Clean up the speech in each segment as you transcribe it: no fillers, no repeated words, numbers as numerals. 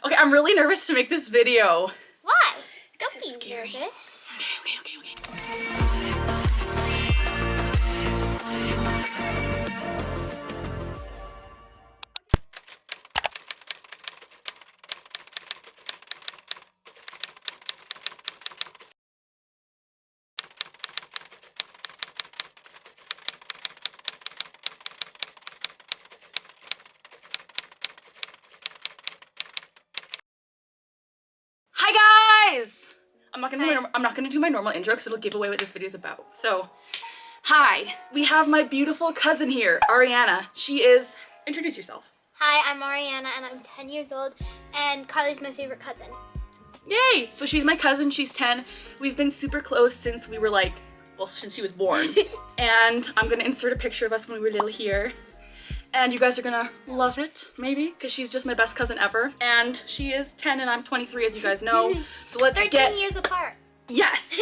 Okay, I'm really nervous to make this video. Why? Don't It's be scary. nervous. Okay. Hi guys! I'm not gonna do my normal intro because it'll give away what this video is about. So, hi, we have my beautiful cousin here, Ariana. Introduce yourself. Hi, I'm Ariana and I'm 10 years old and Carly's my favorite cousin. Yay! So she's my cousin, she's 10. We've been super close since we were since she was born. And I'm gonna insert a picture of us when we were little here. And you guys are gonna love it, maybe, because she's just my best cousin ever. And she is 10 and I'm 23, as you guys know. So let's 13 years apart. Yes!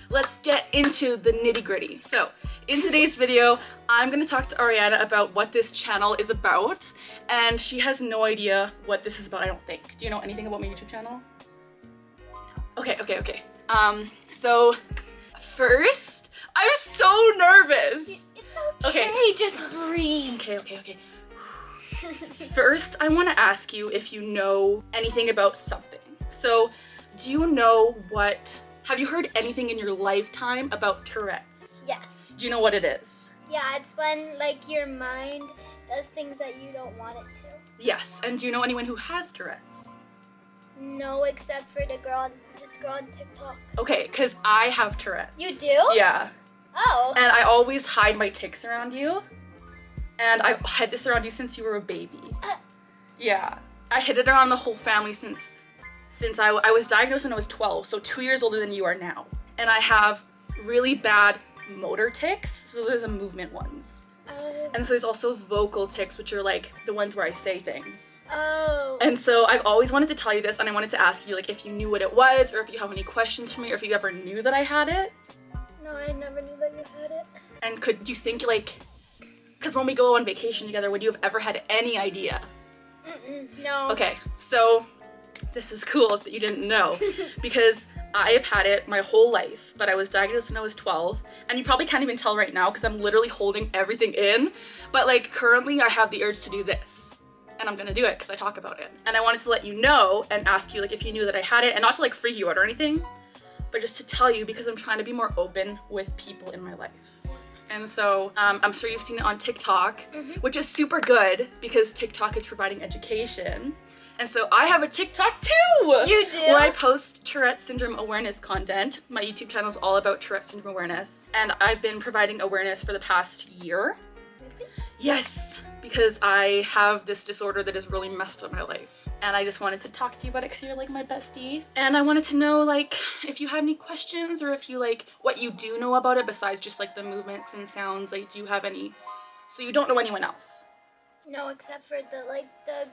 Let's get into the nitty-gritty. So, in today's video, I'm gonna talk to Ariana about what this channel is about. And she has no idea what this is about, I don't think. Do you know anything about my YouTube channel? Okay. So, first, I'm so nervous! It's okay, just breathe. Okay. First, I want to ask you if you know anything about something. So, do you know have you heard anything in your lifetime about Tourette's? Yes. Do you know what it is? Yeah, it's when your mind does things that you don't want it to. Yes, and do you know anyone who has Tourette's? No, except for this girl on TikTok. Okay, because I have Tourette's. You do? Yeah. Oh. And I always hide my tics around you. And I've hid this around you since you were a baby. Yeah. I hid it around the whole family since I was diagnosed when I was 12, so 2 years older than you are now. And I have really bad motor tics, so they're the movement ones. And so there's also vocal tics, which are like the ones where I say things. Oh. And so I've always wanted to tell you this, and I wanted to ask you if you knew what it was, or if you have any questions for me, or if you ever knew that I had it. No, I never knew that you had it. And do you think because when we go on vacation together, would you have ever had any idea? No. Okay, so this is cool that you didn't know because I have had it my whole life, but I was diagnosed when I was 12, and you probably can't even tell right now because I'm literally holding everything in, but currently I have the urge to do this, and I'm gonna do it because I talk about it. And I wanted to let you know and ask you if you knew that I had it, and not to freak you out or anything, but just to tell you because I'm trying to be more open with people in my life. And so I'm sure you've seen it on TikTok, which is super good because TikTok is providing education. And so I have a TikTok too! You do? Where I post Tourette Syndrome awareness content. My YouTube channel is all about Tourette Syndrome awareness. And I've been providing awareness for the past year. Really? Yes, because I have this disorder that has really messed up my life. And I just wanted to talk to you about it because you're my bestie. And I wanted to know if you had any questions or if you what you do know about it besides just the movements and sounds. Do you have any, so you don't know anyone else? No, except for the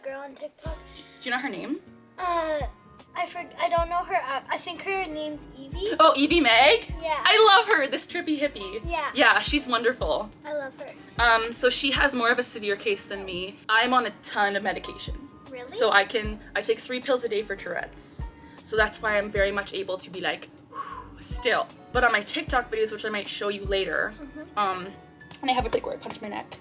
girl on TikTok. Do you know her name? I don't know her. I think her name's Evie. Oh, Evie Meg? Yeah. I love her, this trippy hippie. Yeah. Yeah, she's wonderful. I love her. So she has more of a severe case than me. I'm on a ton of medication. Really? So I take 3 pills a day for Tourette's. So that's why I'm very much able to be still. But on my TikTok videos, which I might show you later, and I have a pic where I punched my neck.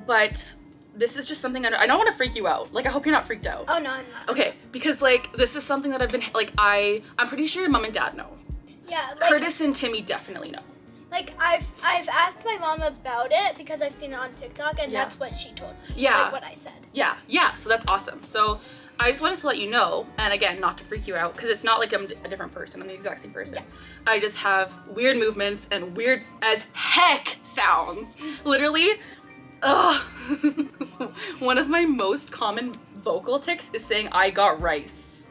But this is just something I don't want to freak you out. I hope you're not freaked out. Oh, no, I'm not. Okay, because this is something that I've been, I'm pretty sure your mom and dad know. Yeah, Curtis and Timmy definitely know. I've asked my mom about it because I've seen it on TikTok, and Yeah. that's what she told me. Yeah. What I said. Yeah, so that's awesome. So I just wanted to let you know, and again, not to freak you out, because it's not I'm a different person, I'm the exact same person. Yeah. I just have weird movements and weird as heck sounds. Literally, one of my most common vocal tics is saying I got rice.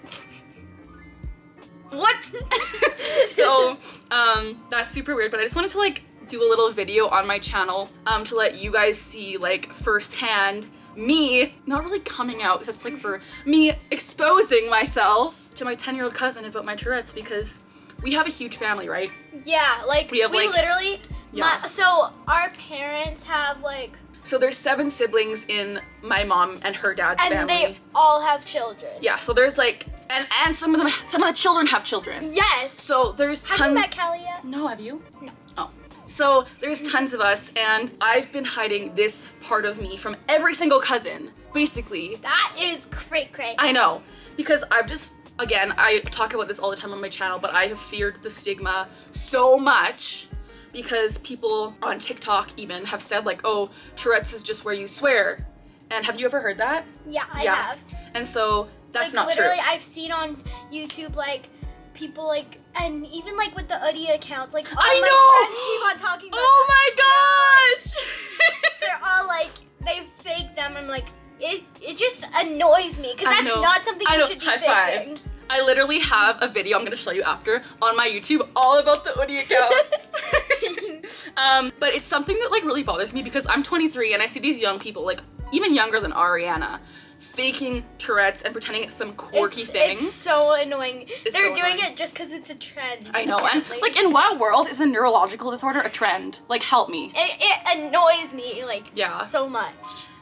What? So, that's super weird, but I just wanted to do a little video on my channel to let you guys see firsthand me not really coming out, just for me exposing myself to my 10-year-old cousin about my Tourette's, because we have a huge family, right? Yeah, we have literally yeah. so our parents have So there's 7 siblings in my mom and her dad's family. And they all have children. Yeah, so there's like, and some of the children have children. Yes. So there's tons. Have you met Callie yet? No, have you? No. Oh. So there's tons of us, and I've been hiding this part of me from every single cousin, basically. That is cray. I know, because I've just, again, I talk about this all the time on my channel, but I have feared the stigma so much because people on TikTok even have said like, oh, Tourette's is just where you swear. And have you ever heard that? Yeah, I have. And so that's like, not true. literally, I've seen on YouTube like people like, and even like with the Udi accounts, like all my friends keep on talking about oh my gosh! they're all like, they fake them. I'm like, it just annoys me because that's not something you should be faking. I literally have a video I'm gonna show you after on my YouTube all about the Udi accounts. But it's something that like really bothers me because I'm 23 and I see these young people, like even younger than Ariana, faking Tourette's and pretending it's some quirky thing. It's so annoying. They're doing it just because it's a trend. I know, apparently. And like in what world is a neurological disorder a trend? Like help me. It annoys me like so much.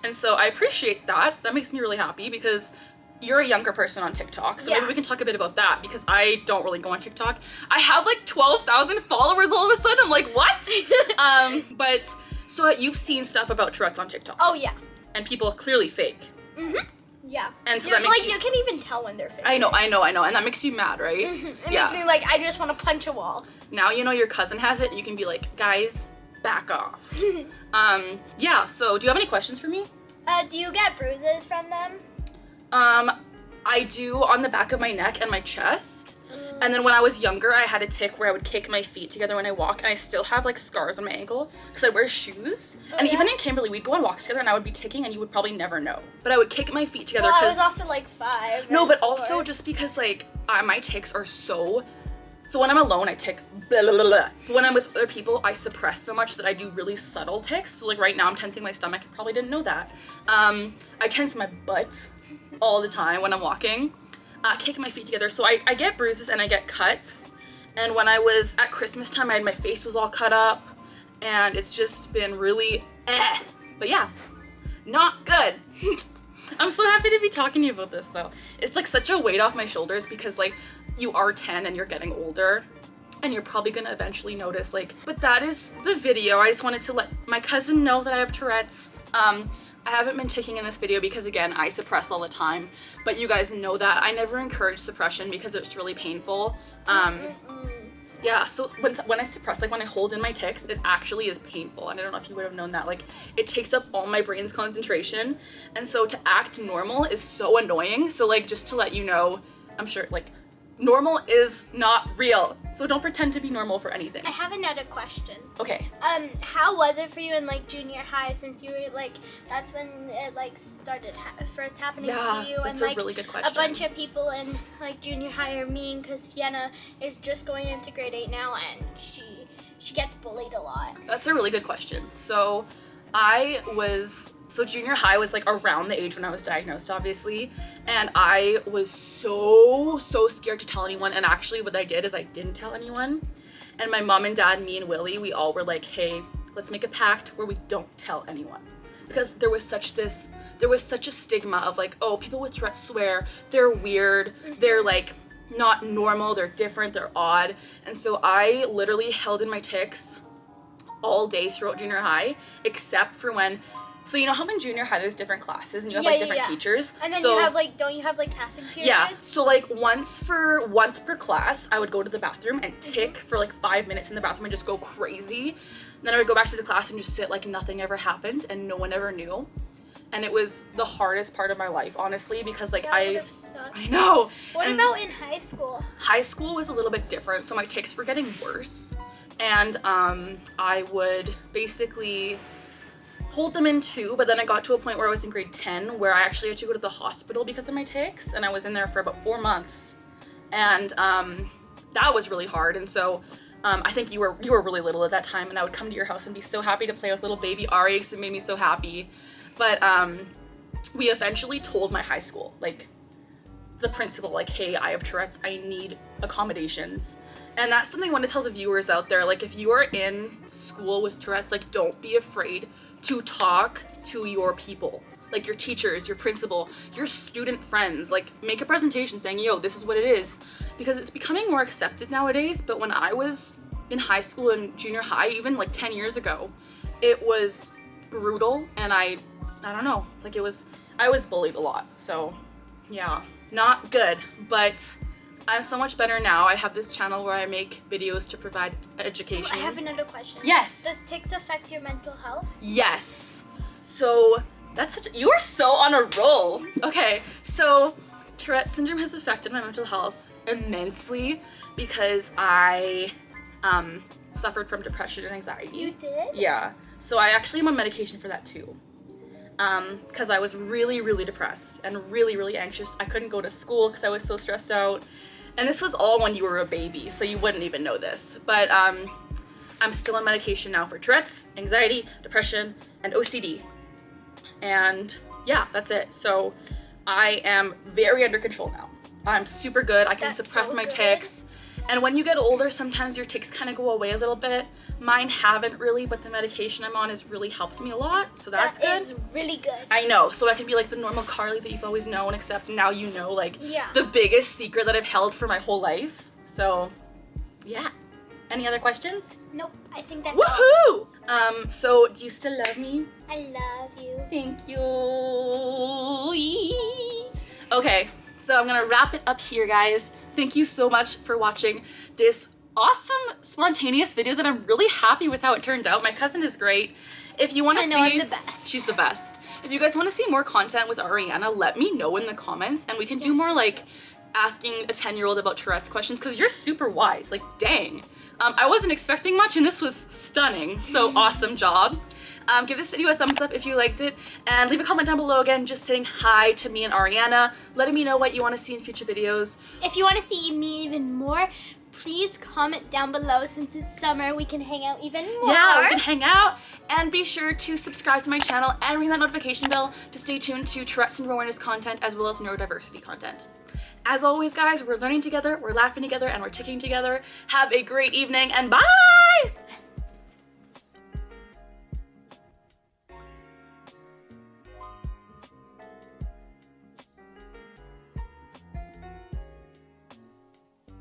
And so I appreciate that. That makes me really happy because you're a younger person on TikTok, so maybe we can talk a bit about that because I don't really go on TikTok. I have like 12,000 followers all of a sudden. I'm like, what? But so you've seen stuff about Tourette's on TikTok. Oh yeah. And people clearly fake. Mhm. Yeah. And so that makes you can even tell when they're fake. I know, and that makes you mad, right? Mm-hmm. It makes me like I just want to punch a wall. Now you know your cousin has it, and you can be like, guys, back off. Yeah. So do you have any questions for me? Do you get bruises from them? I do on the back of my neck and my chest. And then when I was younger, I had a tic where I would kick my feet together when I walk, and I still have like scars on my ankle because I wear shoes. And even in Kimberly, we'd go on walks together and I would be ticking and you would probably never know. But I would kick my feet together. Well, I was also like 5. No, but also just because like my tics are so when I'm alone, I tic blah, blah, blah, blah. When I'm with other people, I suppress so much that I do really subtle tics. So like right now I'm tensing my stomach. You probably didn't know that. I tense my butt all the time when I'm walking. Kicking my feet together. So I get bruises and I get cuts. And when I was at Christmas time, my face was all cut up. And it's just been really But yeah, not good. I'm so happy to be talking to you about this though. It's like such a weight off my shoulders because like you are 10 and you're getting older. And you're probably gonna eventually notice like, but that is the video. I just wanted to let my cousin know that I have Tourette's. I haven't been ticking in this video because again, I suppress all the time, but you guys know that. I never encourage suppression because it's really painful. Yeah, so when I suppress, like when I hold in my tics, it actually is painful. And I don't know if you would have known that. Like it takes up all my brain's concentration. And so to act normal is so annoying. So like, just to let you know, I'm sure like normal is not real. So don't pretend to be normal for anything. I have another question. Okay. How was it for you in like junior high since you were like, that's when it like started first happening to you? That's and like a really good question. A bunch of people in like junior high are mean because Sienna is just going into grade 8 now and she gets bullied a lot. That's a really good question. So junior high was like around the age when I was diagnosed, obviously, and I was so scared to tell anyone. And actually what I did is I didn't tell anyone, and my mom and dad, me and Willie, we all were like, hey, let's make a pact where we don't tell anyone, because there was such a stigma of like, oh, people with Tourette's swear, they're weird, they're like not normal, they're different, they're odd. And so I literally held in my tics all day throughout junior high, except for so you know how in junior high there's different classes and you have like different teachers? And then you have like, don't you have like passing periods? Yeah, so like once per class, I would go to the bathroom and tic for like 5 minutes in the bathroom and just go crazy. Then I would go back to the class and just sit like nothing ever happened and no one ever knew. And it was the hardest part of my life, honestly, because like I know. What about in high school? High school was a little bit different, so my tics were getting worse. And I would basically hold them in 2, but then I got to a point where I was in grade 10 where I actually had to go to the hospital because of my tics, and I was in there for about 4 months. And that was really hard. And so I think you were really little at that time, and I would come to your house and be so happy to play with little baby Ari because it made me so happy. But we eventually told my high school, like the principal, like, hey, I have Tourette's, I need accommodations. And that's something I want to tell the viewers out there. Like, if you are in school with Tourette's, like, don't be afraid to talk to your people, like your teachers, your principal, your student friends. Like, make a presentation saying, yo, this is what it is, because it's becoming more accepted nowadays. But when I was in high school and junior high, even like 10 years ago, it was brutal, and I don't know, like I was bullied a lot. So yeah, not good, but I'm so much better now. I have this channel where I make videos to provide education. I have another question. Yes. Does tics affect your mental health? Yes. So you are so on a roll. Okay, so Tourette syndrome has affected my mental health immensely because I suffered from depression and anxiety. You did? Yeah. So I actually am on medication for that too. Because I was really, really depressed and really, really anxious. I couldn't go to school because I was so stressed out. And this was all when you were a baby, so you wouldn't even know this. But I'm still on medication now for Tourette's, anxiety, depression, and OCD. And yeah, that's it. So I am very under control now. I'm super good. I can suppress my tics. And when you get older, sometimes your tics kind of go away a little bit. Mine haven't really, but the medication I'm on has really helped me a lot, so that's good. That is really good. I know, so I can be like the normal Carly that you've always known, except now you know, like, Yeah. the biggest secret that I've held for my whole life. So, yeah. Any other questions? Nope, I think that's Woohoo! So do you still love me? all. I love you. Thank you. Okay, so I'm gonna wrap it up here, guys. Thank you so much for watching this awesome, spontaneous video that I'm really happy with how it turned out. My cousin is great. If you want to see, I'm the best. She's the best. If you guys want to see more content with Ariana, let me know in the comments, and we can do more like asking a 10-year-old about Tourette's questions, because you're super wise. Like, dang. I wasn't expecting much, and this was stunning. So awesome job. Give this video a thumbs up if you liked it, and leave a comment down below again just saying hi to me and Ariana, letting me know what you want to see in future videos. If you want to see me even more, please comment down below. Since it's summer, we can hang out even more. Yeah, we can hang out, and be sure to subscribe to my channel and ring that notification bell to stay tuned to Tourette Syndrome awareness content as well as neurodiversity content. As always, guys, we're learning together, we're laughing together, and we're ticking together. Have a great evening, and bye!